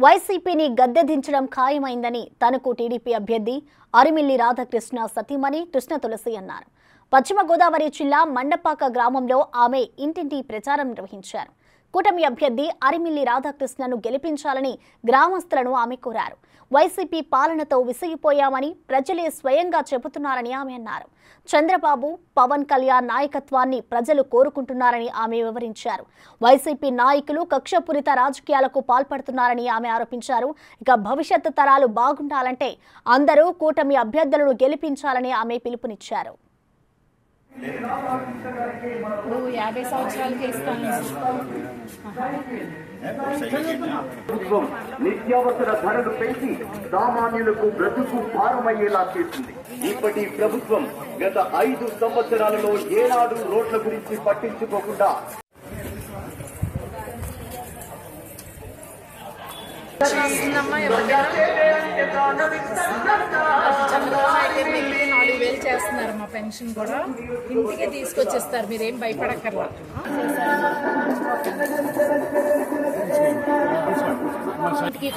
వైసీపీని గద్దెదించడం ఖాయమైందని తనకు టీడీపీ అభ్యర్థి అరిమిల్లి రాధాకృష్ణ సతీమణి కృష్ణ తులసి అన్నారు. పశ్చిమ గోదావరి జిల్లా మండపాక గ్రామంలో ఆమె ఇంటింటి ప్రచారం నిర్వహించారు. కూటమి అభ్యర్థి అరిమిల్లి రాధాకృష్ణను గెలిపించాలని గ్రామస్తులను ఆమె కోరారు. వైసీపీ పాలనతో విసిగిపోయామని ప్రజలే స్వయంగా చెబుతున్నారని ఆమె అన్నారు. చంద్రబాబు, పవన్ కళ్యాణ్ నాయకత్వాన్ని ప్రజలు కోరుకుంటున్నారని ఆమె వివరించారు. వైసీపీ నాయకులు కక్షపూరిత రాజకీయాలకు పాల్పడుతున్నారని ఆమె ఆరోపించారు. ఇక భవిష్యత్తు తరాలు బాగుండాలంటే అందరూ కూటమి అభ్యర్థులను గెలిపించాలని ఆమె పిలుపునిచ్చారు. నిత్యావసర ధరలు పెంచి సామాన్యులకు బ్రతుకు భారమయ్యేలా చేసింది. ఇప్పటి ప్రభుత్వం గత 5 సంవత్సరాలలో ఏనాడు రోడ్ల గురించి పట్టించుకోకుండా చేస్తున్నారు. మా పెన్షన్ కూడా ఇంటికే తీసుకొచ్చేస్తారు, మీరేం భయపడక్కర్లా.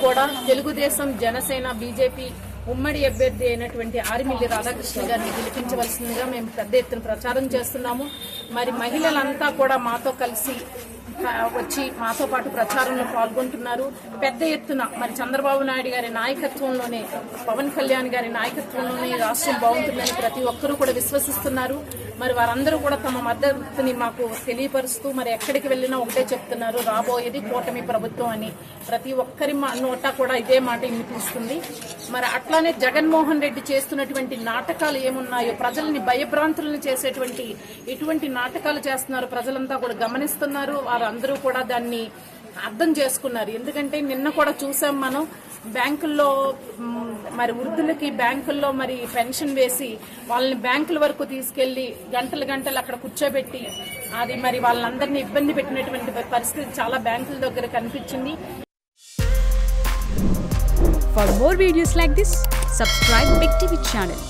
కూడా తెలుగుదేశం, జనసేన, బీజేపీ ఉమ్మడి అభ్యర్థి అయినటువంటి అరిమిల్లి రాధాకృష్ణ గారిని గెలిపించవలసిందిగా మేము పెద్ద ఎత్తున ప్రచారం చేస్తున్నాము. మరి మహిళలంతా కూడా మాతో కలిసి వచ్చి మాతో పాటు ప్రచారంలో పాల్గొంటున్నారు. పెద్ద ఎత్తున మరి చంద్రబాబు నాయుడు గారి నాయకత్వంలోనే, పవన్ కళ్యాణ్ గారి నాయకత్వంలోనే రాష్ట్రం బాగుంటుందని ప్రతి ఒక్కరూ కూడా విశ్వసిస్తున్నారు. మరి వారందరూ కూడా తమ మద్దతుని మాకు తెలియపరుస్తూ మరి ఎక్కడికి వెళ్ళినా ఒకటే చెప్తున్నారు, రాబోయేది కూటమి ప్రభుత్వం అని. ప్రతి ఒక్కరి నోట కూడా ఇదే మాట వినిపిస్తుంది. మరి అట్లానే జగన్మోహన్ రెడ్డి చేస్తున్నటువంటి నాటకాలు ఏమున్నాయో, ప్రజల్ని భయభ్రాంతులను చేసేటువంటి ఇటువంటి నాటకాలు చేస్తున్నారు. ప్రజలంతా కూడా గమనిస్తున్నారు. వారందరూ కూడా దాన్ని అర్థం చేసుకున్నారు. ఎందుకంటే నిన్న కూడా చూసాం మనం, బ్యాంకుల్లో మరి వృద్ధులకి బ్యాంకుల్లో మరి పెన్షన్ వేసి వాళ్ళని బ్యాంకుల వరకు తీసుకెళ్లి గంటలు అక్కడ కూర్చోబెట్టి అది మరి వాళ్ళందరినీ ఇబ్బంది పెట్టినటువంటి పరిస్థితి చాలా బ్యాంకుల దగ్గర కనిపించింది. For more videos like this, subscribe Big TV channel.